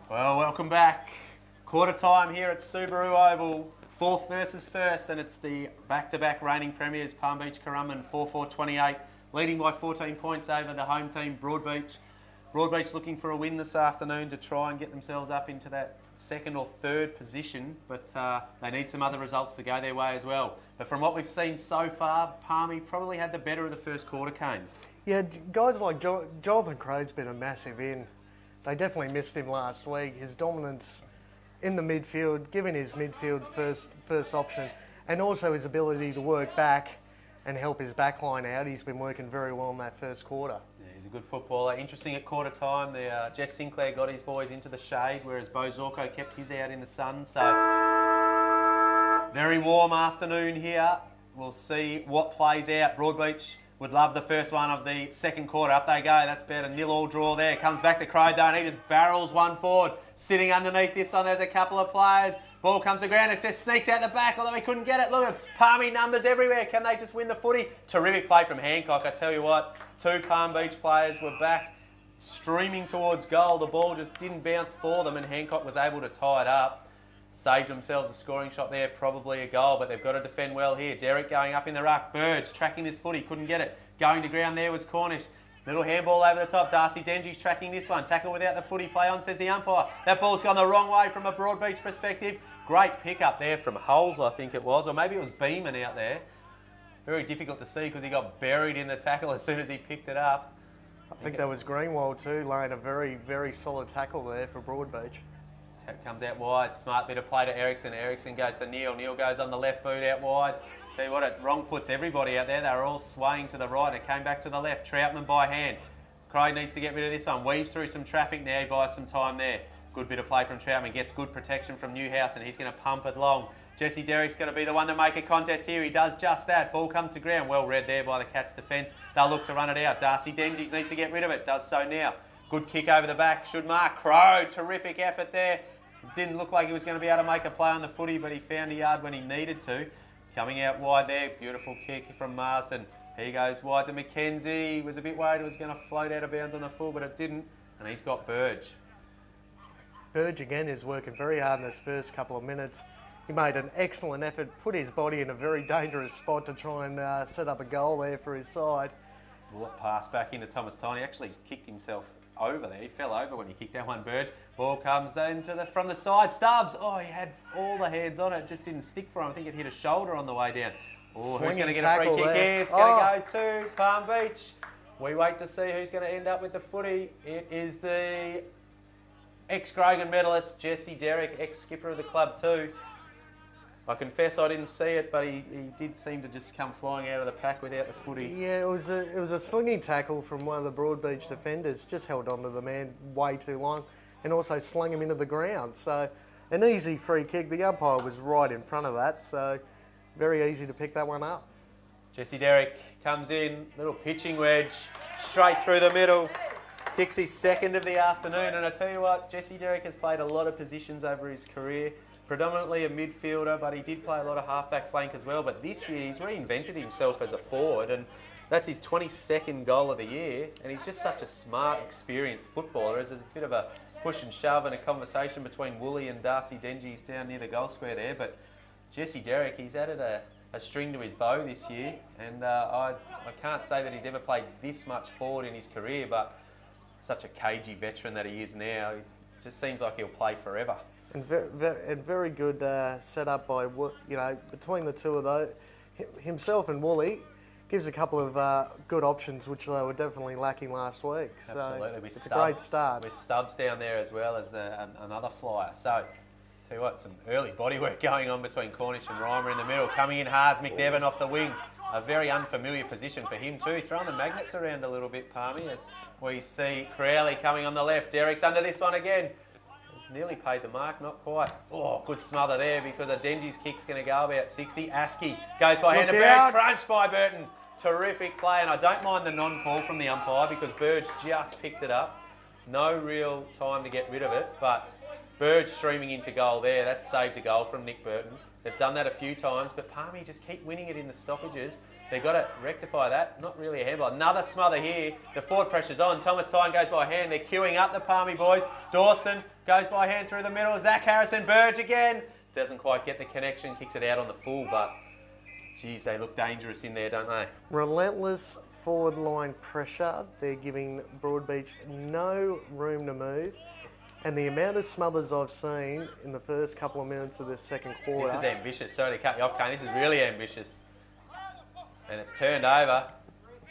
Well, welcome back. Quarter time here at Subaru Oval. Fourth versus first, and it's the back-to-back reigning premiers, Palm Beach Currumbin, 4-4-28, leading by 14 points over the home team, Broadbeach. Broadbeach looking for a win this afternoon to try and get themselves up into that second or third position, but they need some other results to go their way as well. But from what we've seen so far, Palmy probably had the better of the first quarter, Kane. Yeah, guys like Jonathan Crowe's been a massive in. They definitely missed him last week. His dominance in the midfield, giving his midfield first option, and also his ability to work back and help his backline out. He's been working very well in that first quarter. Yeah, he's a good footballer. Interesting at quarter time, Jess Sinclair got his boys into the shade, whereas Bo Zorko kept his out in the sun. So, very warm afternoon here. We'll see what plays out. Broadbeach would love the first one of the second quarter. Up they go. That's about a 0-0 draw there. Comes back to Crowe, though, and he just barrels one forward. Sitting underneath this one, there's a couple of players. Ball comes to ground. It just sneaks out the back, although he couldn't get it. Look at Palmy numbers everywhere. Can they just win the footy? Terrific play from Hancock. I tell you what, two Palm Beach players were back streaming towards goal. The ball just didn't bounce for them, and Hancock was able to tie it up. Saved themselves a scoring shot there, probably a goal, but they've got to defend well here. Derek going up in the ruck. Burge tracking this footy, couldn't get it. Going to ground there was Cornish. Little handball over the top. Darcy Denji's tracking this one. Tackle without the footy. Play on, says the umpire. That ball's gone the wrong way from a Broadbeach perspective. Great pick up there from Hulls, I think it was, or maybe it was Beeman out there. Very difficult to see because he got buried in the tackle as soon as he picked it up. I think that was Greenwald too, laying a very, very solid tackle there for Broadbeach. Tap comes out wide. Smart bit of play to Ericsson. Ericsson goes to Neil. Neil goes on the left boot out wide. Tell you what, it wrong foots everybody out there. They were all swaying to the right. It came back to the left. Troutman by hand. Crowe needs to get rid of this one. Weaves through some traffic now. He buys some time there. Good bit of play from Troutman. Gets good protection from Newhouse, and he's going to pump it long. Jesse Derrick's going to be the one to make a contest here. He does just that. Ball comes to ground. Well read there by the Cats' defence. They'll look to run it out. Darcy Denjies needs to get rid of it. Does so now. Good kick over the back. Should mark. Crowe, terrific effort there. Didn't look like he was going to be able to make a play on the footy, but he found a yard when he needed to. Coming out wide there, beautiful kick from Marsden. He goes wide to McKenzie. He was a bit worried it was going to float out of bounds on the full, but it didn't. And he's got Burge. Burge again is working very hard in this first couple of minutes. He made an excellent effort, put his body in a very dangerous spot to try and set up a goal there for his side. Well, pass back into Thomas Tiny. Actually kicked himself over there. He fell over when he kicked that one, Burge. Ball comes into from the side. Stubbs. Oh, he had all the hands on it. It just didn't stick for him. I think it hit a shoulder on the way down. Oh, who's going to get a free kick here? It's going to go to Palm Beach. We wait to see who's going to end up with the footy. It is the ex-Grogan medalist, Jesse Derrick, ex-skipper of the club too. I confess I didn't see it, but he did seem to just come flying out of the pack without the footy. Yeah, it was a slinging tackle from one of the Broadbeach defenders. Just held on to the man way too long and also slung him into the ground. So an easy free kick. The umpire was right in front of that, so very easy to pick that one up. Jesse Derrick comes in, little pitching wedge, straight through the middle. Kicks his second of the afternoon, and I tell you what, Jesse Derrick has played a lot of positions over his career. Predominantly a midfielder, but he did play a lot of halfback flank as well. But this year, he's reinvented himself as a forward, and that's his 22nd goal of the year. And he's just such a smart, experienced footballer. There's a bit of a push and shove and a conversation between Woolley and Darcy Denjies down near the goal square there. But Jesse Derrick, he's added a string to his bow this year, and I can't say that he's ever played this much forward in his career, but such a cagey veteran that he is now, it just seems like he'll play forever. And very good setup by, between the two of those, himself and Woolley, gives a couple of good options which they were definitely lacking last week. So absolutely, it's a great start. With Stubbs down there as well as another flyer. So, tell you what, some early bodywork going on between Cornish and Reimer in the middle. Coming in hard, McNevin off the wing. A very unfamiliar position for him too. Throwing the magnets around a little bit, Palmy, as we see Crowley coming on the left. Derrick's under this one again. Nearly paid the mark, not quite. Oh, good smother there because a Denji's kick's going to go about 60. Askey goes by hand to Burge, crunched by Burton. Terrific play, and I don't mind the non-call from the umpire because Burge just picked it up. No real time to get rid of it, but Burge streaming into goal there. That saved a goal from Nick Burton. They've done that a few times, but Palmy just keep winning it in the stoppages. They've got to rectify that. Not really a handball. Another smother here. The forward pressure's on. Thomas Tyne goes by hand. They're queuing up the Palmy boys. Dawson goes by hand through the middle. Zach Harrison, Burge again. Doesn't quite get the connection. Kicks it out on the full, but geez, they look dangerous in there, don't they? Relentless forward line pressure. They're giving Broadbeach no room to move. And the amount of smothers I've seen in the first couple of minutes of this second quarter. This is ambitious. Sorry to cut you off, Kane. This is really ambitious. And it's turned over.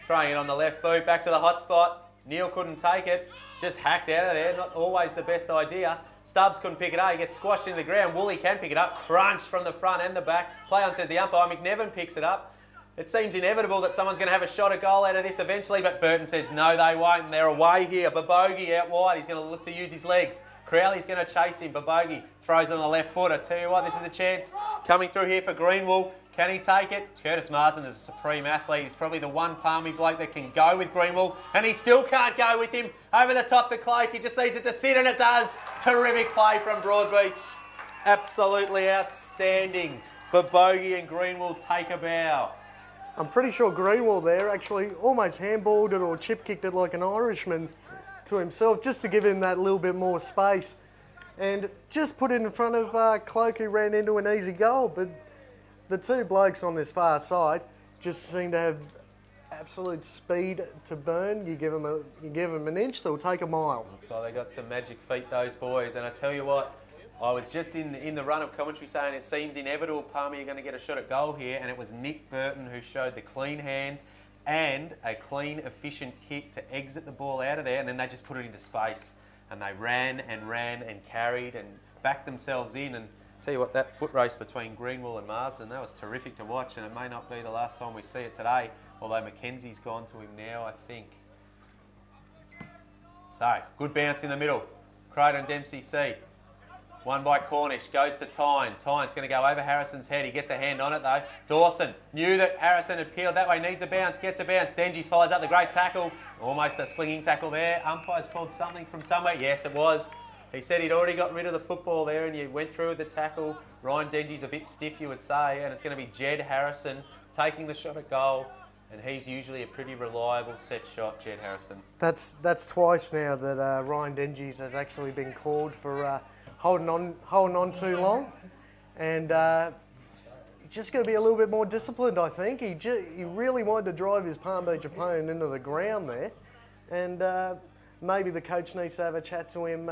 Throwing it on the left boot, back to the hot spot. Neil couldn't take it. Just hacked out of there. Not always the best idea. Stubbs couldn't pick it up. He gets squashed into the ground. Woolley can pick it up. Crunch from the front and the back. Play on, says the umpire. McNevin picks it up. It seems inevitable that someone's going to have a shot at goal out of this eventually, but Burton says no, they won't. They're away here. Babogi out wide. He's going to look to use his legs. Crowley's going to chase him. Babogi throws it on the left foot. I tell you what, this is a chance coming through here for Greenwell. Can he take it? Curtis Marsden is a supreme athlete. He's probably the one Palmy bloke that can go with Greenwell, and he still can't go with him. Over the top to Cloak. He just needs it to sit, and it does. Terrific play from Broadbeach. Absolutely outstanding. Babogi and Greenwell take a bow. I'm pretty sure Greenwell there actually almost handballed it or chip kicked it like an Irishman to himself just to give him that little bit more space and just put it in front of Cloak, who ran into an easy goal. But the two blokes on this far side just seem to have absolute speed to burn. You give them an inch, they'll take a mile. Looks like they got some magic feet, those boys. And I tell you what, I was just in the run of commentary saying it seems inevitable Palmy are going to get a shot at goal here, and it was Nick Burton who showed the clean hands and a clean, efficient kick to exit the ball out of there, and then they just put it into space. And they ran and carried and backed themselves in. And tell you what, that foot race between Greenwell and Marsden, that was terrific to watch, and it may not be the last time we see it today, although Mackenzie's gone to him now, I think. So, good bounce in the middle. Croydon Dempsey C. One by Cornish, goes to Tyne. Tyne's going to go over Harrison's head. He gets a hand on it though. Dawson knew that Harrison had peeled that way, needs a bounce, gets a bounce. Dengies follows up the great tackle. Almost a slinging tackle there. Umpire's called something from somewhere. Yes, it was. He said he'd already got rid of the football there and you went through with the tackle. Ryan Dengies a bit stiff, you would say, and it's going to be Jed Harrison taking the shot at goal. And he's usually a pretty reliable set shot, Jed Harrison. That's twice now that Ryan Dengies has actually been called for holding on too long, and he's just going to be a little bit more disciplined, I think. He really wanted to drive his Palm Beach opponent into the ground there, and maybe the coach needs to have a chat to him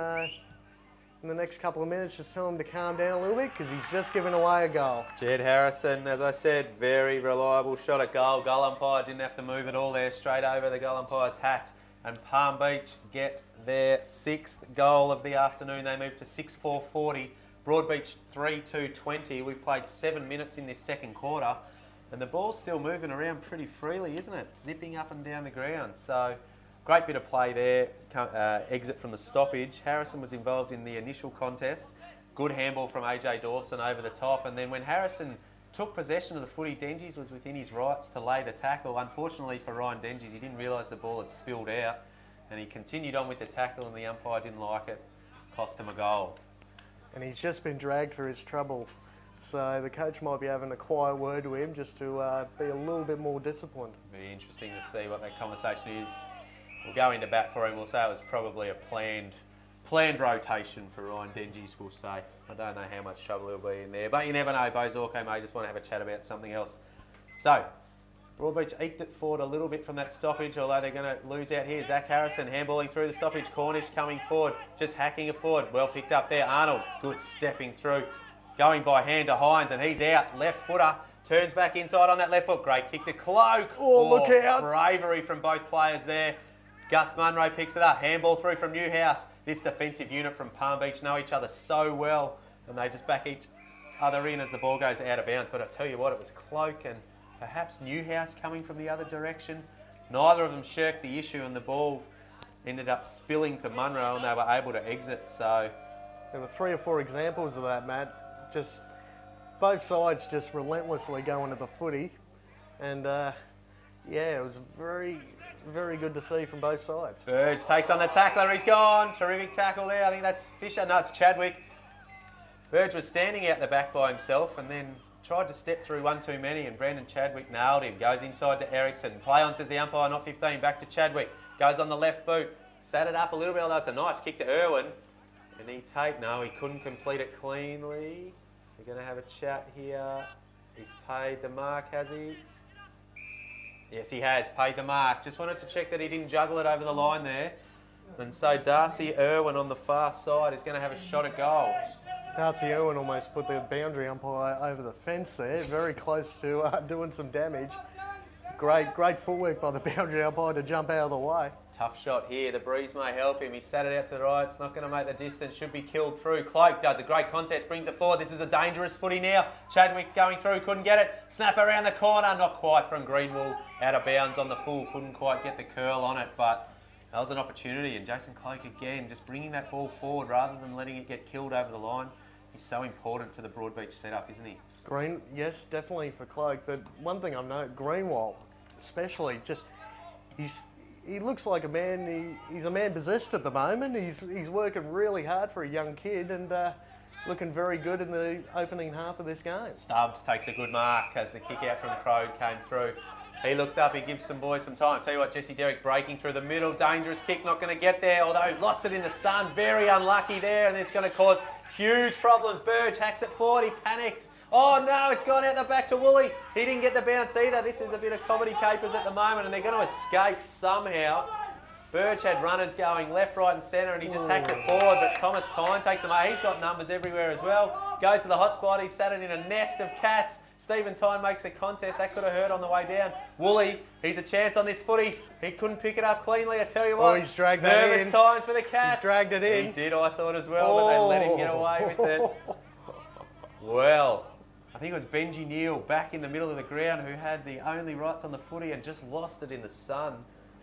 in the next couple of minutes, just tell him to calm down a little bit because he's just given away a goal. Jed Harrison, as I said, very reliable shot at goal. Goal umpire didn't have to move at all there, straight over the goal umpire's hat. And Palm Beach get their 6th goal of the afternoon. They move to 6-4-40. Broadbeach 3-2-20. We've played 7 minutes in this second quarter. And the ball's still moving around pretty freely, isn't it? Zipping up and down the ground. So, great bit of play there. Exit from the stoppage. Harrison was involved in the initial contest. Good handball from AJ Dawson over the top. And then when Harrison took possession of the footy, Dengies was within his rights to lay the tackle. Unfortunately for Ryan Dengies, he didn't realise the ball had spilled out and he continued on with the tackle and the umpire didn't like it. Cost him a goal. And he's just been dragged for his trouble. So the coach might be having a quiet word to him just to be a little bit more disciplined. Be interesting to see what that conversation is. We'll go into bat for him. We'll say it was probably a planned rotation for Ryan Dengies, we'll say. I don't know how much trouble he'll be in there, but you never know. Bozorko may just want to have a chat about something else. So, Broadbeach eked it forward a little bit from that stoppage, although they're going to lose out here. Zach Harrison handballing through the stoppage. Cornish coming forward, just hacking it forward. Well picked up there. Arnold, good stepping through. Going by hand to Hines, and he's out. Left footer, turns back inside on that left foot. Great kick to Cloak. Oh, look out. Bravery from both players there. Gus Munro picks it up. Handball through from Newhouse. This defensive unit from Palm Beach know each other so well, and they just back each other in as the ball goes out of bounds. But I tell you what, it was Cloak and perhaps Newhouse coming from the other direction. Neither of them shirked the issue, and the ball ended up spilling to Munro, and they were able to exit. So there were 3 or 4 examples of that, Matt. Just both sides just relentlessly going to the footy, and yeah, it was very, very good to see from both sides. Burge takes on the tackler. He's gone. Terrific tackle there. I think that's Fisher. No, it's Chadwick. Burge was standing out the back by himself, and then tried to step through one too many, and Brandon Chadwick nailed him. Goes inside to Ericsson. Play on, says the umpire, not 15. Back to Chadwick. Goes on the left boot. Sat it up a little bit, although it's a nice kick to Irwin. And he no, he couldn't complete it cleanly. We're going to have a chat here. He's paid the mark, has he? Yes, he has paid the mark. Just wanted to check that he didn't juggle it over the line there. And so Darcy Irwin on the far side is going to have a shot at goal. Darcy Irwin almost put the boundary umpire over the fence there, very close to doing some damage. Great footwork by the boundary umpire to jump out of the way. Tough shot here. The breeze may help him. He sat it out to the right. It's not going to make the distance. Should be killed through. Cloak does a great contest. Brings it forward. This is a dangerous footy now. Chadwick going through. Couldn't get it. Snap around the corner. Not quite from Greenwall. Out of bounds on the full. Couldn't quite get the curl on it. But that was an opportunity. And Jason Cloak again just bringing that ball forward rather than letting it get killed over the line. He's so important to the Broadbeach setup, isn't he? Yes, definitely for Cloak. But one thing I've noticed, Greenwall especially, just he looks like a man. He's a man possessed at the moment. He's working really hard for a young kid and looking very good in the opening half of this game. Stubbs takes a good mark as the kick out from Crode came through. He looks up. He gives some boys some time. Tell you what, Jesse Derrick breaking through the middle. Dangerous kick, not going to get there. Although lost it in the sun. Very unlucky there, and it's going to cause huge problems. Burge hacks it forward. He panicked. Oh no, it's gone out the back to Woolley. He didn't get the bounce either. This is a bit of comedy capers at the moment, and they're going to escape somehow. Burge had runners going left, right and centre, and he just hacked it forward, but Thomas Tyne takes him away. He's got numbers everywhere as well. Goes to the hot spot. He's sat it in a nest of cats. Stephen Tyne makes a contest. That could have hurt on the way down. Woolley, he's a chance on this footy. He couldn't pick it up cleanly, I tell you what. Oh, he's dragged that in. Nervous times for the Cats. He's dragged it in. He did, I thought as well, but they let him get away with it. Well, I think it was Benji Neal back in the middle of the ground who had the only rights on the footy and just lost it in the sun.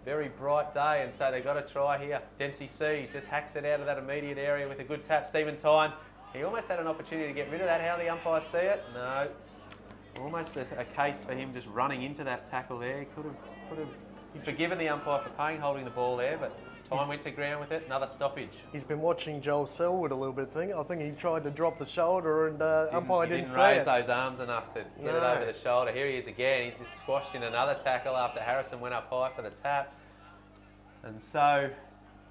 Very bright day, and so they got a try here. Dempsey C just hacks it out of that immediate area with a good tap. Stephen Tyne, he almost had an opportunity to get rid of that. How the umpires see it? No. Almost a case for him just running into that tackle there. Could have forgiven the umpire for paying holding the ball there, but Tyne went to ground with it. Another stoppage. He's been watching Joel Selwood a little bit. I think he tried to drop the shoulder and umpire didn't see it. Didn't raise those arms enough to get it over the shoulder. Here he is again. He's just squashed in another tackle after Harrison went up high for the tap. And so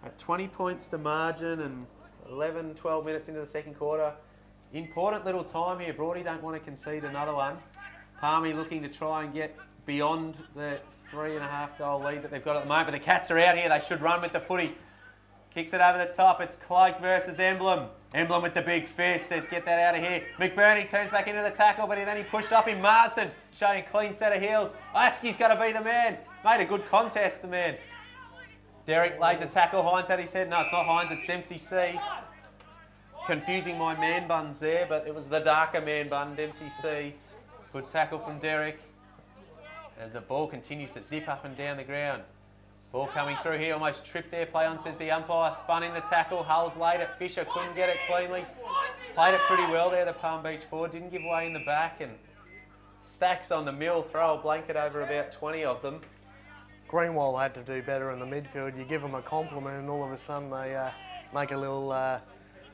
at 20 points the margin and 11, 12 minutes into the second quarter, important little time here. Broady don't want to concede another one. Palmy looking to try and get beyond the 3.5 goal lead that they've got at the moment. But the Cats are out here. They should run with the footy. Kicks it over the top. It's Cloak versus Emblem. Emblem with the big fist says, get that out of here. McBurney turns back into the tackle, but then he pushed off him. Marsden showing a clean set of heels. Askey's got to be the man. Made a good contest, the man. Derek lays a tackle. Hines had his head. No, it's not Hines. It's Dempsey C. Confusing my man buns there, but it was the darker man bun, Dempsey C. Good tackle from Derek. As the ball continues to zip up and down the ground. Ball coming through here, almost tripped there. Play on, says the umpire. Spun in the tackle. Hulls laid it. Fisher couldn't get it cleanly. Played it pretty well there, the Palm Beach forward. Didn't give away in the back. And Stacks on the mill. Throw a blanket over about 20 of them. Greenwall had to do better in the midfield. You give them a compliment and all of a sudden they make a little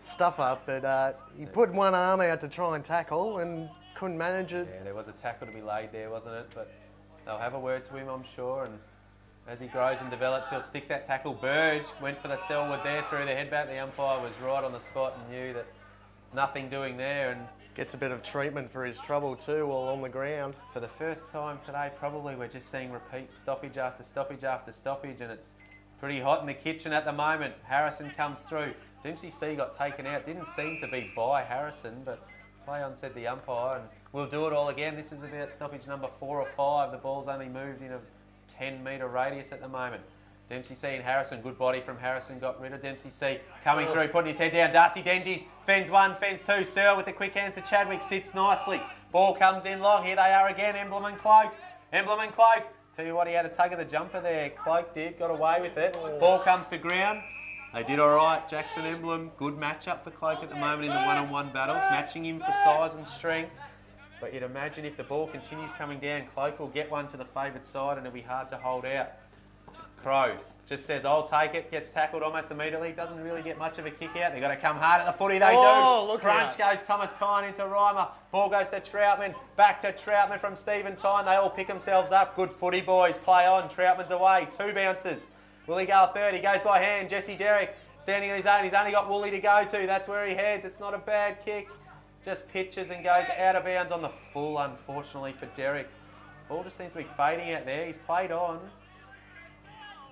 stuff up. But he put one arm out to try and tackle and couldn't manage it. Yeah, there was a tackle to be laid there, wasn't it? But they'll have a word to him, I'm sure. And as he grows and develops, he'll stick that tackle. Burge went for the Selwood there through the headback. The umpire was right on the spot and knew that nothing doing there. And gets a bit of treatment for his trouble too while on the ground. For the first time today, probably we're just seeing repeat stoppage after stoppage after stoppage, and it's pretty hot in the kitchen at the moment. Harrison comes through. Dempsey C got taken out. Didn't seem to be by Harrison, but play on, said the umpire, and we'll do it all again. This is about stoppage number 4 or 5. The ball's only moved in a 10-metre radius at the moment. Dempsey C and Harrison, good body from Harrison, got rid of Dempsey C. Coming through, putting his head down. Darcy Dengies, fends 1, fends 2. Searle with the quick hands to Chadwick, sits nicely. Ball comes in long. Here they are again, Emblem and Cloak. Emblem and Cloak. Tell you what, he had a tug of the jumper there. Cloak did, got away with it. Ball comes to ground. They did all right. Jackson Emblem, good matchup for Cloak at the moment in the one-on-one battles, matching him for size and strength. But you'd imagine if the ball continues coming down, Cloak will get one to the favoured side and it'll be hard to hold out. Crode just says, I'll take it, gets tackled almost immediately, doesn't really get much of a kick out. They've got to come hard at the footy, they do. Look Crunch goes Thomas Tyne into Reimer. Ball goes to Troutman, back to Troutman from Stephen Tyne. They all pick themselves up. Good footy, boys. Play on. Troutman's away. 2 bounces. Will he go a third? He goes by hand. Jesse Derrick standing on his own. He's only got Woolley to go to. That's where he heads. It's not a bad kick. Just pitches and goes out of bounds on the full, unfortunately, for Derrick. Ball just seems to be fading out there. He's played on.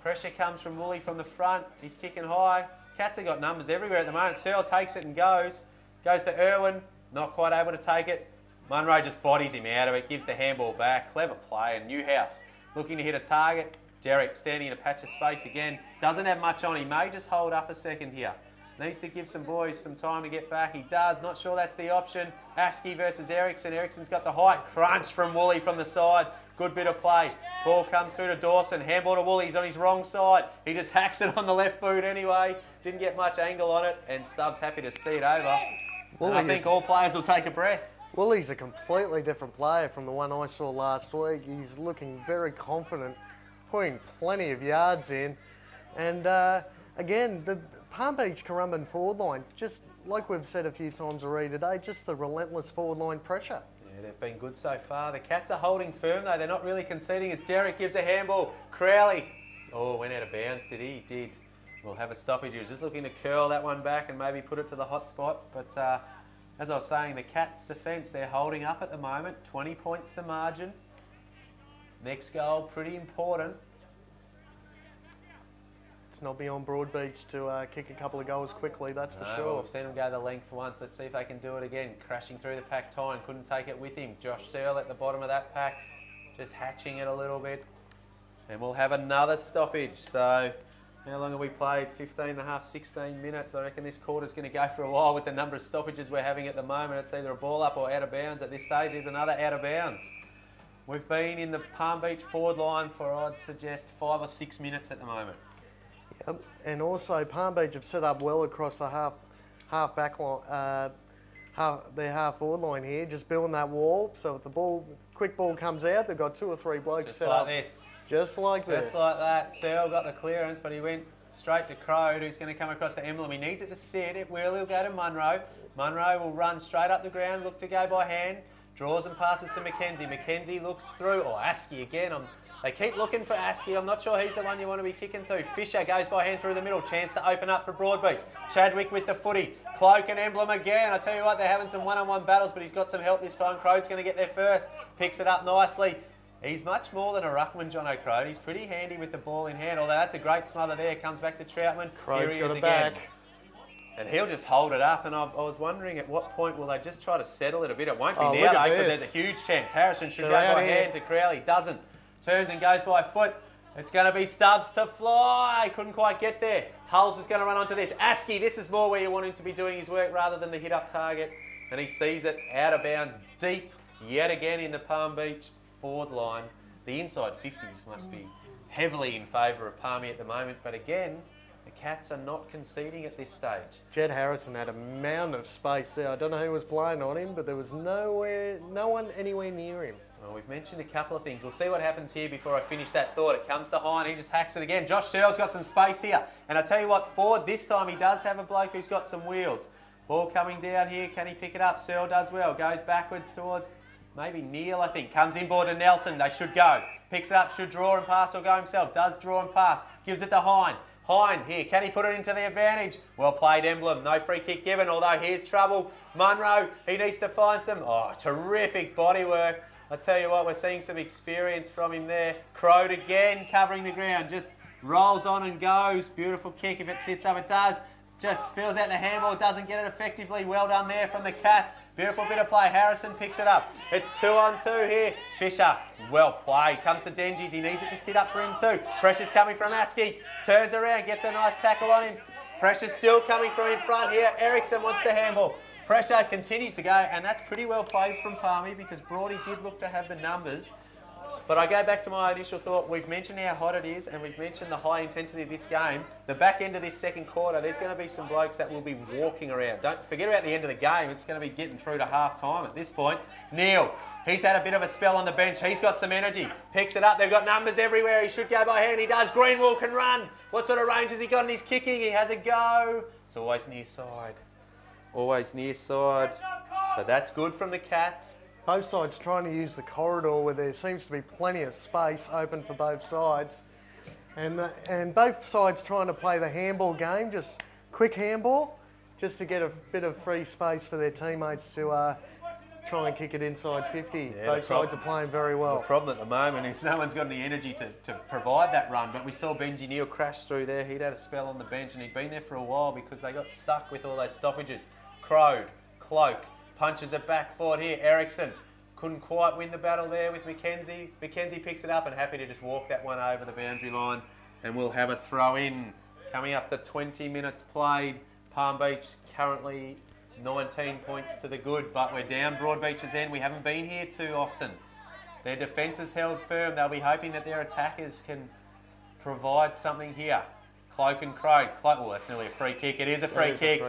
Pressure comes from Woolley from the front. He's kicking high. Cats have got numbers everywhere at the moment. Searle takes it and goes. Goes to Irwin. Not quite able to take it. Munro just bodies him out of it. Gives the handball back. Clever play. And Newhouse looking to hit a target. Derrick standing in a patch of space again. Doesn't have much on. He may just hold up a second here. Needs to give some boys some time to get back. He does. Not sure that's the option. Askey versus Ericsson. Ericsson's got the height. Crunch from Woolley from the side. Good bit of play. Ball comes through to Dawson. Handball to Woolley. He's on his wrong side. He just hacks it on the left boot anyway. Didn't get much angle on it. And Stubbs happy to see it over. And I think all players will take a breath. Woolley's a completely different player from the one I saw last week. He's looking very confident, putting plenty of yards in. And again, the Palm Beach Currumbin forward line, just like we've said a few times already today, just the relentless forward line pressure. Yeah, they've been good so far. The Cats are holding firm though. They're not really conceding as Derrick gives a handball. Crowley, went out of bounds, did he? He did. We'll have a stoppage. He was just looking to curl that one back and maybe put it to the hot spot. But as I was saying, the Cats' defence, they're holding up at the moment. 20 points the margin. Next goal, pretty important. It's not beyond Broadbeach to kick a couple of goals quickly, that's for sure. Well, we've seen him go the length for once. Let's see if they can do it again. Crashing through the pack, Tyne couldn't take it with him. Josh Searle at the bottom of that pack, just hatching it a little bit. And we'll have another stoppage. So how long have we played? 15 and a half, 16 minutes. I reckon this quarter's going to go for a while with the number of stoppages we're having at the moment. It's either a ball up or out of bounds. At this stage, there's another out of bounds. We've been in the Palm Beach forward line for, I'd suggest, 5 or 6 minutes at the moment. Yep. And also, Palm Beach have set up well across the half back line, their half forward line here, just building that wall. So if the quick ball comes out, they've got 2 or 3 blokes just set like up. This. Just like this. Just like that. Searle got the clearance, but he went straight to Crode, who's going to come across the emblem. He needs it to sit. It will. He'll go to Munro. Munro will run straight up the ground, look to go by hand. Draws and passes to Mackenzie. Mackenzie looks through. Askey again. They keep looking for Askey. I'm not sure he's the one you want to be kicking to. Fisher goes by hand through the middle. Chance to open up for Broadbeach. Chadwick with the footy. Cloak and Emblem again. I tell you what, they're having some one-on-one battles, but he's got some help this time. Crode's going to get there first. Picks it up nicely. He's much more than a ruckman, John O'Crode. He's pretty handy with the ball in hand, although that's a great smother there. Comes back to Troutman. Crode's Here he got is it again. back. And he'll just hold it up, and I was wondering at what point will they just try to settle it a bit. It won't be Oh, now, look though, at because this. there's a huge chance. Harrison should They're go out by here. hand to Crowley. Doesn't. Turns and goes by foot. It's going to be Stubbs to fly. Couldn't quite get there. Hulls is going to run onto this. Askey, this is more where you want him to be doing his work rather than the hit-up target. And he sees it out of bounds deep yet again in the Palm Beach forward line. The inside 50s must be heavily in favour of Palmy at the moment. But again, the Cats are not conceding at this stage. Jed Harrison had a mound of space there. I don't know who was playing on him, but there was no one anywhere near him. Well, we've mentioned a couple of things. We'll see what happens here before I finish that thought. It comes to Hine. He just hacks it again. Josh Searle's got some space here. And I tell you what, forward this time he does have a bloke who's got some wheels. Ball coming down here. Can he pick it up? Searle does well. Goes backwards towards maybe Neil, I think. Comes inboard to Nelson. They should go. Picks it up. Should draw and pass or go himself. Does draw and pass. Gives it to Hine. Hine here, can he put it into the advantage? Well played, Emblem. No free kick given, although here's trouble. Munro, he needs to find some, terrific body work. I tell you what, we're seeing some experience from him there. Crode again, covering the ground. Just rolls on and goes. Beautiful kick. If it sits up, it does. Just spills out the handball, doesn't get it effectively. Well done there from the Cats. Beautiful bit of play. Harrison picks it up. It's 2-on-2 here. Fisher, well played. Comes to Dengies. He needs it to sit up for him too. Pressure's coming from Askey. Turns around, gets a nice tackle on him. Pressure's still coming from in front here. Ericsson wants the handball. Pressure continues to go, and that's pretty well played from Palmy because Brody did look to have the numbers. But I go back to my initial thought. We've mentioned how hot it is, and we've mentioned the high intensity of this game. The back end of this second quarter, there's going to be some blokes that will be walking around. Don't forget about the end of the game. It's going to be getting through to half time at this point. Neil, he's had a bit of a spell on the bench. He's got some energy. Picks it up. They've got numbers everywhere. He should go by hand. He does. Greenwall can run. What sort of range has he got in his kicking? He has a go. It's always near side. Always near side. But that's good from the Cats. Both sides trying to use the corridor where there seems to be plenty of space open for both sides. And both sides trying to play the handball game, just quick handball, just to get a bit of free space for their teammates to try and kick it inside 50. Yeah, both sides are playing very well. The problem at the moment is no one's got any energy to provide that run, but we saw Benji Neal crash through there. He'd had a spell on the bench and he'd been there for a while because they got stuck with all those stoppages. Crowd, Cloak, punches it back forward here. Ericsson couldn't quite win the battle there with McKenzie. McKenzie picks it up and happy to just walk that one over the boundary line, and we'll have a throw in. Coming up to 20 minutes played. Palm Beach currently 19 points to the good, but we're down Broadbeach's end. We haven't been here too often. Their defence is held firm. They'll be hoping that their attackers can provide something here. Cloak and Crow. Oh, that's nearly a free kick. It is a free kick.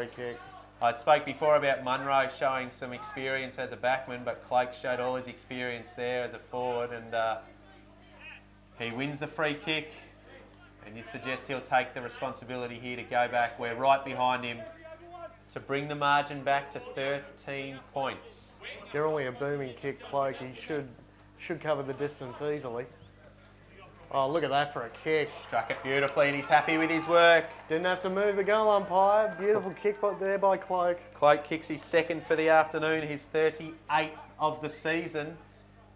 I spoke before about Munro showing some experience as a backman, but Cloak showed all his experience there as a forward, and he wins the free kick, and you'd suggest he'll take the responsibility here to go back. We're right behind him to bring the margin back to 13 points. Generally a booming kick, Cloak. He should cover the distance easily. Oh, look at that for a kick. Struck it beautifully and he's happy with his work. Didn't have to move the goal umpire. Beautiful kick there by Cloak. Cloak kicks his second for the afternoon, his 38th of the season.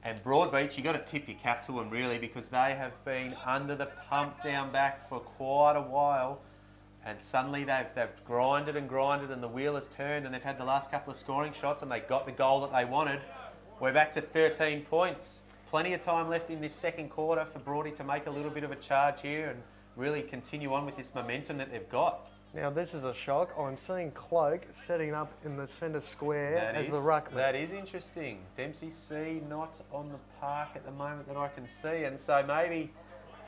And Broadbeach, you've got to tip your cap to them really, because they have been under the pump down back for quite a while. And suddenly they've grinded and the wheel has turned, and they've had the last couple of scoring shots and they got the goal that they wanted. We're back to 13 points. Plenty of time left in this second quarter for Broady to make a little bit of a charge here and really continue on with this momentum that they've got. Now this is a shock. I'm seeing Cloak setting up in the centre square as the ruckman. That is interesting. Dempsey C not on the park at the moment that I can see, and so maybe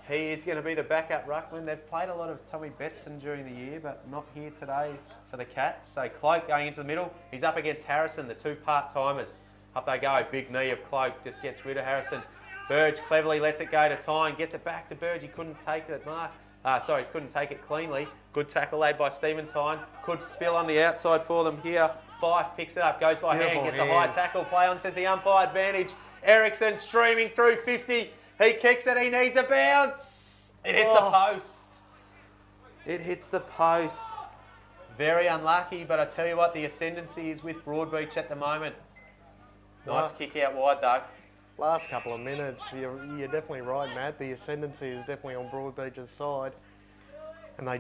he is going to be the backup ruckman. They've played a lot of Tommy Betson during the year, but not here today for the Cats. So Cloak going into the middle. He's up against Harrison, the two part-timers. Up they go. Big knee of Cloak just gets rid of Harrison. Burge cleverly lets it go to Tyne. Gets it back to Burge. He couldn't take it, couldn't take it cleanly. Good tackle laid by Stephen Tyne. Could spill on the outside for them here. Fife picks it up, goes by hand, gets a high tackle. Play on, says the umpire, advantage. Ericsson streaming through 50. He kicks it, he needs a bounce. It hits the post. It hits the post. Very unlucky, but I tell you what, the ascendancy is with Broadbeach at the moment. Nice kick out wide though. Last couple of minutes, you're definitely right, Matt. The ascendancy is definitely on Broadbeach's side. And they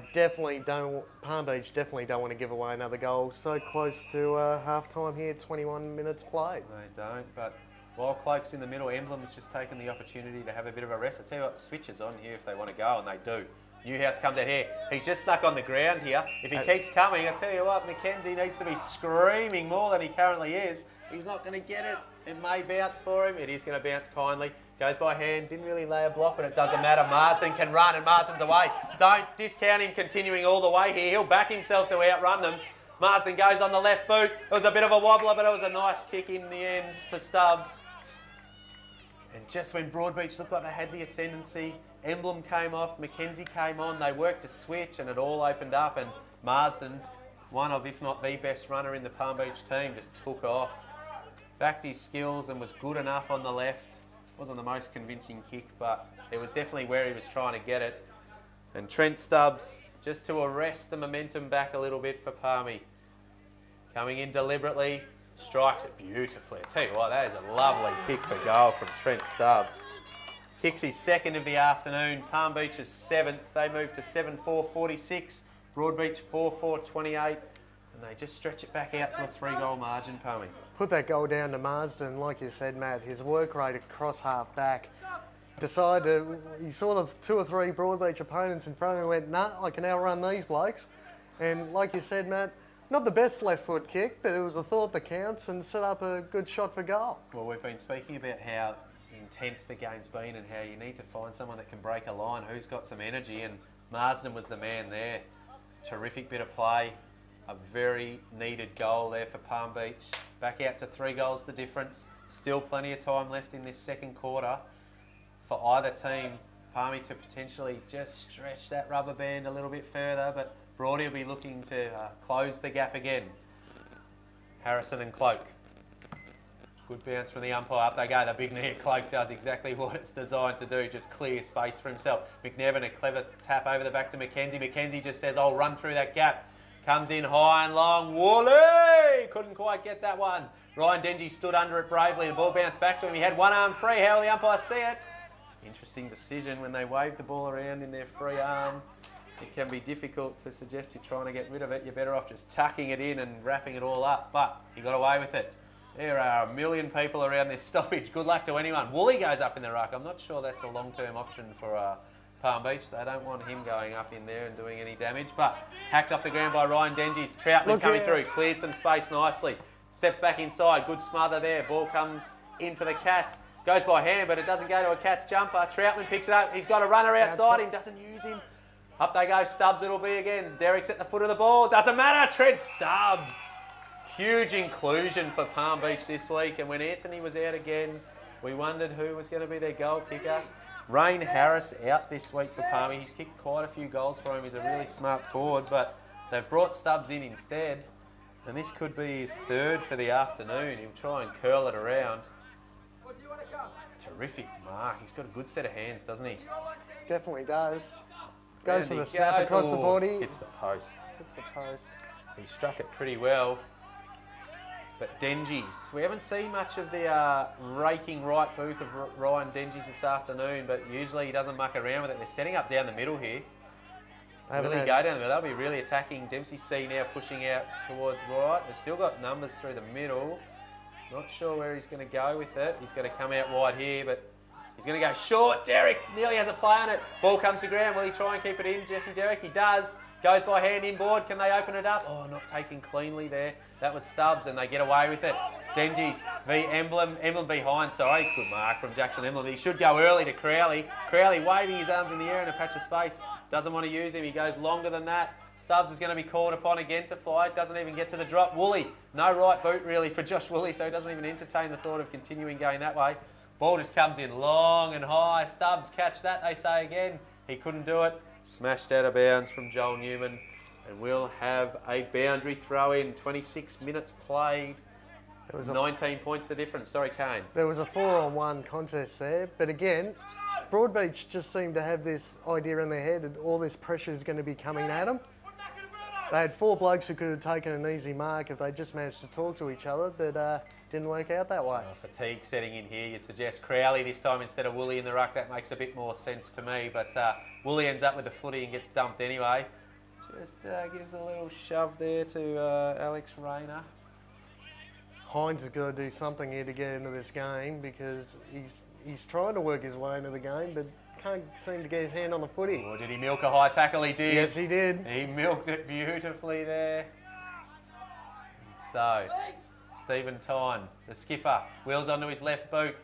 Palm Beach definitely don't want to give away another goal. So close to half-time here, 21 minutes played. They don't, but while Cloak's in the middle, Emblem's just taken the opportunity to have a bit of a rest. I tell you what, the switch is on here if they want to go, and they do. Newhouse comes out here. He's just stuck on the ground here. If he keeps coming, I tell you what, McKenzie needs to be screaming more than he currently is. He's not going to get it. It may bounce for him. It is going to bounce kindly. Goes by hand. Didn't really lay a block, but it doesn't matter. Marsden can run, and Marsden's away. Don't discount him continuing all the way here. He'll back himself to outrun them. Marsden goes on the left boot. It was a bit of a wobbler, but it was a nice kick in the end to Stubbs. And just when Broadbeach looked like they had the ascendancy, Emblem came off, McKenzie came on, they worked a switch and it all opened up, and Marsden, one of if not the best runner in the Palm Beach team, just took off. Backed his skills and was good enough on the left. Wasn't the most convincing kick, but it was definitely where he was trying to get it. And Trent Stubbs, just to arrest the momentum back a little bit for Palmy. Coming in deliberately, strikes it beautifully. I tell you what, that is a lovely kick for goal from Trent Stubbs. Kicks his second of the afternoon. Palm Beach is 7th. They move to 7-4-46. Broadbeach 4-4-28. And they just stretch it back out to a 3-goal margin, Palmy. Put that goal down to Marsden, like you said, Matt. His work rate across half back. He saw the 2 or 3 Broadbeach opponents in front of him and went, nah, I can outrun these blokes. And like you said, Matt, not the best left foot kick, but it was a thought that counts and set up a good shot for goal. Well, we've been speaking about how in intense the game's been and how you need to find someone that can break a line, who's got some energy, and Marsden was the man there. Terrific bit of play. A very needed goal there for Palm Beach. Back out to 3 goals the difference. Still plenty of time left in this second quarter for either team. Palmy to potentially just stretch that rubber band a little bit further, but Broady will be looking to close the gap again. Harrison and Cloak. Good bounce from the umpire. Up they go. The big knee of Cloak does exactly what it's designed to do, just clear space for himself. McNevin, a clever tap over the back to Mackenzie. Mackenzie just says, I'll run through that gap. Comes in high and long. Woolley! Couldn't quite get that one. Ryan Dengie stood under it bravely. The ball bounced back to him. He had one arm free. How will the umpire see it? Interesting decision when they wave the ball around in their free arm. It can be difficult to suggest you're trying to get rid of it. You're better off just tucking it in and wrapping it all up. But he got away with it. There are a million people around this stoppage. Good luck to anyone. Woolley goes up in the ruck. I'm not sure that's a long-term option for Palm Beach. They don't want him going up in there and doing any damage. But hacked off the ground by Ryan Dengie. Troutman coming through. Cleared some space nicely. Steps back inside. Good smother there. Ball comes in for the Cats. Goes by hand, but it doesn't go to a Cats jumper. Troutman picks it up. He's got a runner outside him. Doesn't use him. Up they go. Stubbs it'll be again. Derek's at the foot of the ball. Doesn't matter. Trent Stubbs. Huge inclusion for Palm Beach this week. And when Anthony was out again, we wondered who was going to be their goal kicker. Rain Harris out this week for Palmy. He's kicked quite a few goals for him. He's a really smart forward, but they've brought Stubbs in instead. And this could be his 3rd for the afternoon. He'll try and curl it around. Terrific mark. He's got a good set of hands, doesn't he? Definitely does. Goes for the snap across the body. Hits the post. Hits the post. He struck it pretty well. But Dengies, we haven't seen much of the raking right boot of Ryan Dengies this afternoon, but usually he doesn't muck around with it. They're setting up down the middle here. Really go down the middle. They'll be really attacking. Dempsey C now pushing out towards right. They've still got numbers through the middle. Not sure where he's going to go with it. He's going to come out wide here, but he's going to go short. Derek nearly has a play on it. Ball comes to ground. Will he try and keep it in? Jesse Derek, he does. Goes by hand inboard. Can they open it up? Oh, not taken cleanly there. That was Stubbs, and they get away with it. Dengies v Emblem v Hines. Sorry, good mark from Jackson Emblem. He should go early to Crowley. Crowley waving his arms in the air in a patch of space. Doesn't want to use him. He goes longer than that. Stubbs is going to be called upon again to fly. Doesn't even get to the drop. Woolley, no right boot really for Josh Woolley, so he doesn't even entertain the thought of continuing going that way. Ball just comes in long and high. Stubbs catch that, they say again. He couldn't do it. Smashed out of bounds from Joel Newman. And we'll have a boundary throw in. 26 minutes played. It was 19 points the difference. Sorry, Kane. There was a 4-on-1 contest there. But again, Broadbeach just seemed to have this idea in their head that all this pressure is going to be coming at them. They had 4 blokes who could have taken an easy mark if they just managed to talk to each other, but didn't work out that way. Fatigue setting in here. You'd suggest Crowley this time instead of Woolley in the ruck. That makes a bit more sense to me, but Woolley ends up with the footy and gets dumped anyway. Just gives a little shove there to Alex Rayner. Hines has got to do something here to get into this game because he's trying to work his way into the game, but can't seem to get his hand on the footy. Or did he milk a high tackle? He did. Yes, he did. He milked it beautifully there. And so, Stephen Tyne, the skipper, wheels onto his left boot.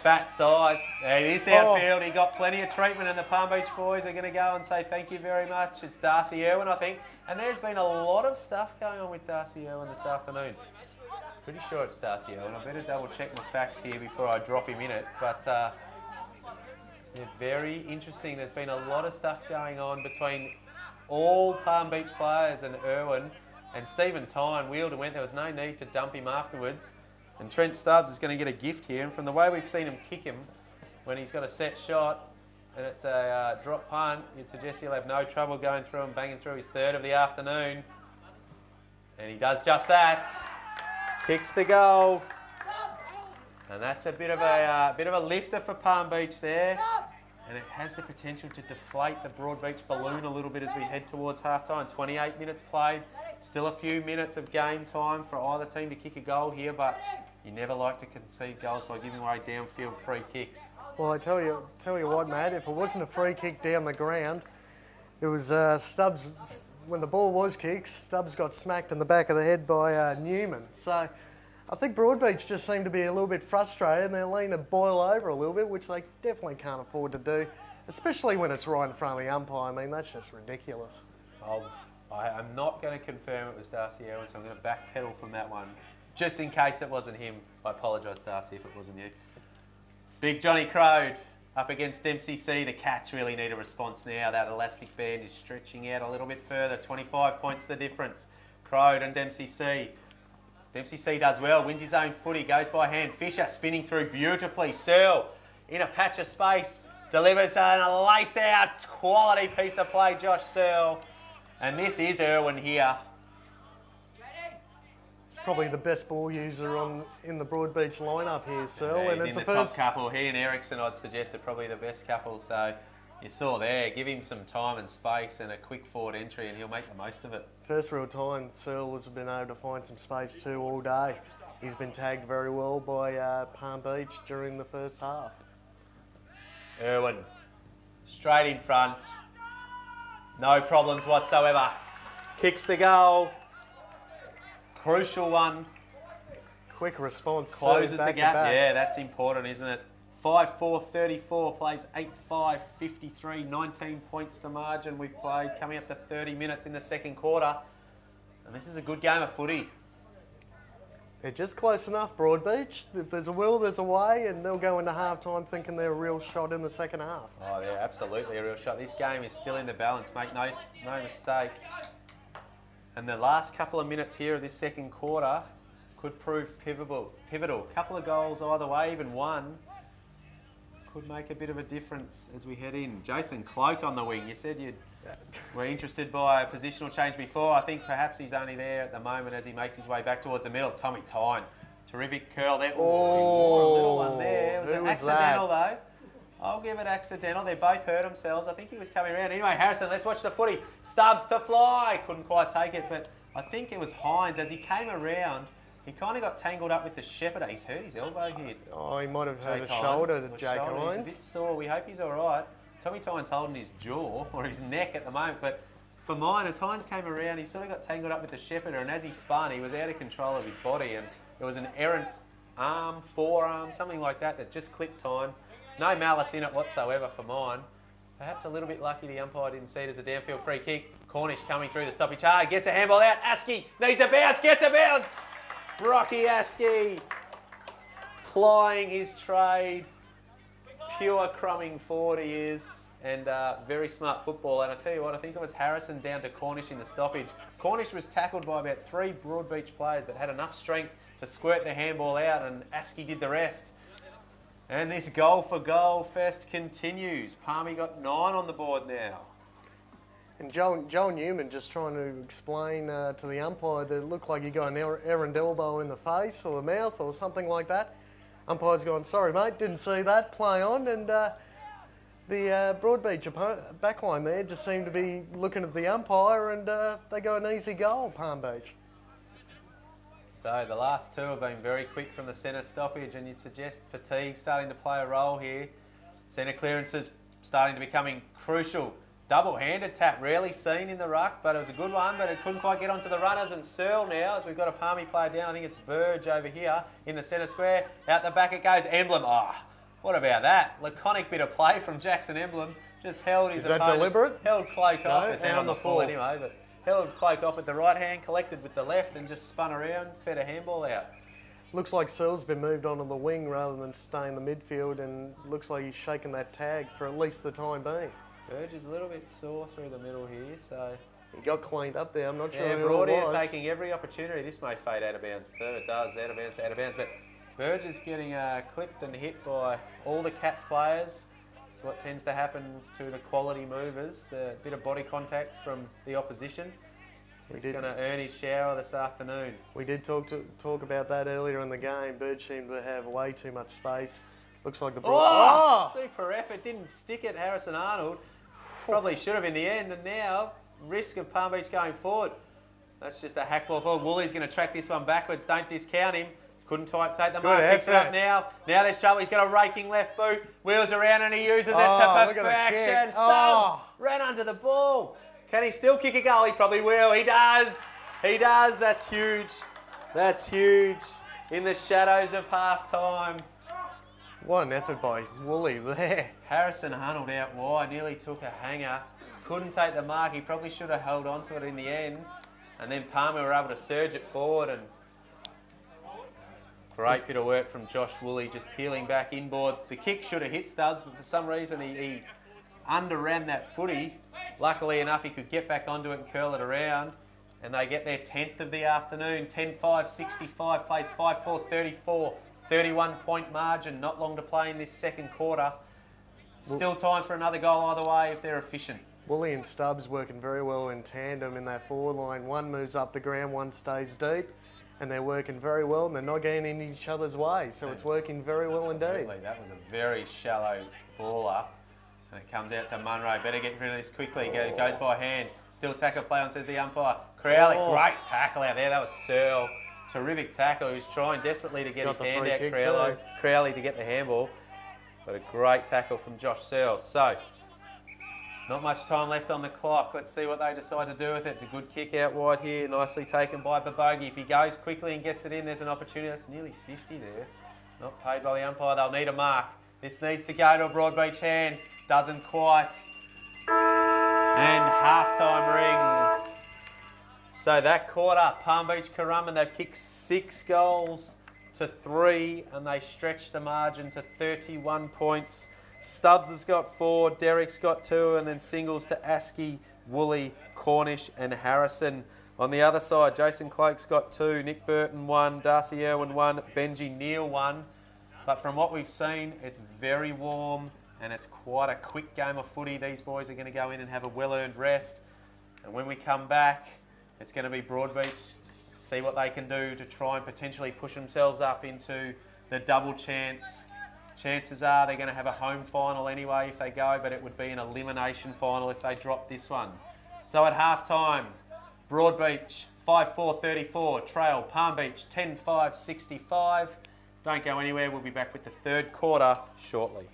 Fat sides. It is downfield. He got plenty of treatment, and the Palm Beach boys are going to go and say thank you very much. It's Darcy Irwin, I think. And there's been a lot of stuff going on with Darcy Irwin this afternoon. Pretty sure it's Darcy Irwin. I better double check my facts here before I drop him in it. But yeah, very interesting. There's been a lot of stuff going on between all Palm Beach players and Irwin. And Stephen Tyne wheeled and went. There was no need to dump him afterwards. And Trent Stubbs is going to get a gift here. And from the way we've seen him kick him when he's got a set shot and it's a drop punt, you'd suggest he'll have no trouble going through and banging through his 3rd of the afternoon. And he does just that. Kicks the goal. And that's a bit of a lifter for Palm Beach there. And it has the potential to deflate the Broadbeach balloon a little bit as we head towards half-time. 28 minutes played. Still a few minutes of game time for either team to kick a goal here, but you never like to concede goals by giving away downfield free kicks. Well, I tell you what, Matt, if it wasn't a free kick down the ground, it was Stubbs, when the ball was kicked, Stubbs got smacked in the back of the head by Newman. So I think Broadbeach just seem to be a little bit frustrated and they're letting it boil over a little bit, which they definitely can't afford to do, especially when it's right in front of the umpire. I mean, that's just ridiculous. I'm not going to confirm it was Darcy Irwin, so I'm going to backpedal from that one. Just in case it wasn't him. I apologise, Darcy, if it wasn't you. Big Johnny Crode up against MCC. The Cats really need a response now. That elastic band is stretching out a little bit further. 25 points the difference. Crode and MCC. MCC does well, wins his own footy, goes by hand. Fisher spinning through beautifully. Searle in a patch of space. Delivers a lace-out quality piece of play, Josh Searle. And this is Irwin here. He's probably the best ball user in the Broadbeach lineup here, Searle. Yeah, and he's in the top couple. He and Ericsson, I'd suggest, are probably the best couple. So you saw there, give him some time and space and a quick forward entry and he'll make the most of it. First real time Searle has been able to find some space too all day. He's been tagged very well by Palm Beach during the first half. Irwin, straight in front. No problems whatsoever. Kicks the goal. Crucial one. Quick response. Closes the gap. Yeah, that's important, isn't it? 5-4-34, plays 8-5-53, 19 points the margin we've played, coming up to 30 minutes in the second quarter. And this is a good game of footy. They're just close enough, Broadbeach. If there's a will, there's a way, and they'll go into half-time thinking they're a real shot in the second half. Oh, yeah, absolutely a real shot. This game is still in the balance, make no mistake. And the last couple of minutes here of this second quarter could prove pivotal. Couple of goals either way, even one, could make a bit of a difference as we head in. Jason Cloak on the wing. You said you were interested by a positional change before. I think perhaps he's only there at the moment as he makes his way back towards the middle. Tommy Tyne. Terrific curl there. Oh, a little one there. It was accidental though. I'll give it accidental. They both hurt themselves. I think he was coming around. Anyway, Harrison, let's watch the footy. Stubbs to fly. Couldn't quite take it, but I think it was Hines. As he came around, he kind of got tangled up with the Shepherder. He's hurt his elbow here. Oh, he might have hurt a shoulder to Jake Hines. He's a bit sore. We hope he's all right. Tommy Tyne's holding his jaw or his neck at the moment, but for mine, as Hines came around, he sort of got tangled up with the Shepherder, and as he spun, he was out of control of his body, and there was an errant arm, forearm, something like that just clipped Tyne. No malice in it whatsoever for mine. Perhaps a little bit lucky the umpire didn't see it as a downfield free kick. Cornish coming through the stoppage hard, gets a handball out. Askey needs a bounce, gets a bounce. Rocky Askey plying his trade. Pure crumbing forward he is, and very smart football. And I tell you what, I think it was Harrison down to Cornish in the stoppage. Cornish was tackled by about 3 Broadbeach players, but had enough strength to squirt the handball out, and Askey did the rest. And this goal for goal fest continues. Palmy got 9 on the board now. And Joel Newman just trying to explain to the umpire that it looked like he got an errant elbow in the face or the mouth or something like that. Umpire's gone, sorry mate, didn't see that, play on. And the Broadbeach backline there just seemed to be looking at the umpire, and they got an easy goal, Palm Beach. So the last two have been very quick from the centre stoppage, and you'd suggest fatigue starting to play a role here. Centre clearances starting to becoming crucial. Double-handed tap, rarely seen in the ruck, but it was a good one, but it couldn't quite get onto the runners. And Searle now, as we've got a Palmy player down, I think it's Burge over here in the centre square. Out the back it goes, Emblem. Oh, what about that? Laconic bit of play from Jackson Emblem. Just held his opponent. Is that deliberate? Held Cloak off. It's out on the full anyway, but held Cloak off with the right hand, collected with the left, and just spun around, fed a handball out. Looks like Searle's been moved onto the wing rather than stay in the midfield, and looks like he's shaking that tag for at least the time being. Burge is a little bit sore through the middle here, so... He got cleaned up there, I'm not sure who Broad it was. taking every opportunity. This may fade out of bounds too, it does, out of bounds. But Burge is getting clipped and hit by all the Cats players. It's what tends to happen to the quality movers, the bit of body contact from the opposition. He's going to earn his shower this afternoon. We did talk about that earlier in the game. Burge seemed to have way too much space. Looks like the ball. Oh, super effort. Didn't stick it, Harrison Arnold. Probably should have in the end, and now risk of Palm Beach going forward. That's just a hack ball forward. Woolly's going to track this one backwards. Don't discount him. Couldn't take the mark. Picks it up now. Now there's trouble. He's got a raking left boot. Wheels around and he uses it to perfection. Stubbs ran under the ball. Can he still kick a goal? He probably will. He does. He does. That's huge. That's huge. in the shadows of half-time. What an effort by Woolley there. Harrison huddled out wide, nearly took a hanger. Couldn't take the mark. He probably should have held on to it in the end. And then Palmer were able to surge it forward. And great bit of work from Josh Woolley, just peeling back inboard. The kick should have hit Studs, but for some reason he underran that footy. Luckily enough, he could get back onto it and curl it around. And they get their 10th of the afternoon. 10-5, 65, plays 5-4, 34. 31-point margin, not long to play in this second quarter. Still time for another goal either way if they're efficient. Woolley and Stubbs working very well in tandem in that forward line. One moves up the ground, one stays deep, and they're working very well, and they're not getting in each other's way, so it's working very well indeed. Absolutely. That was a very shallow baller, and it comes out to Munro. Better get rid of this quickly. Goes by hand. Still tackle play on, says the umpire. Crowley, great tackle out there. That was Searle. Terrific tackle. He was trying desperately to get his hand out, Crowley to get the handball. But a great tackle from Josh Searle. So, not much time left on the clock. Let's see what they decide to do with it. It's a good kick out wide here. Nicely taken by Babogi. If he goes quickly and gets it in, there's an opportunity. That's nearly 50 there. Not paid by the umpire. They'll need a mark. This needs to go to a Broadbeach hand. Doesn't quite. And halftime rings. So that quarter, Palm Beach Currumbin, they've kicked 6 goals to 3 and they stretched the margin to 31 points. Stubbs has got 4, Derek's got 2, and then singles to Askey, Woolley, Cornish and Harrison. On the other side, Jason Cloak's got 2, Nick Burton 1, Darcy Irwin 1, Benji Neal 1. But from what we've seen, it's very warm and it's quite a quick game of footy. These boys are going to go in and have a well-earned rest. And when we come back, it's going to be Broadbeach, see what they can do to try and potentially push themselves up into the double chance. Chances are they're going to have a home final anyway if they go, but it would be an elimination final if they drop this one. So at half-time, Broadbeach 5-4-34, trail Palm Beach 10-5-65. Don't go anywhere, we'll be back with the third quarter shortly.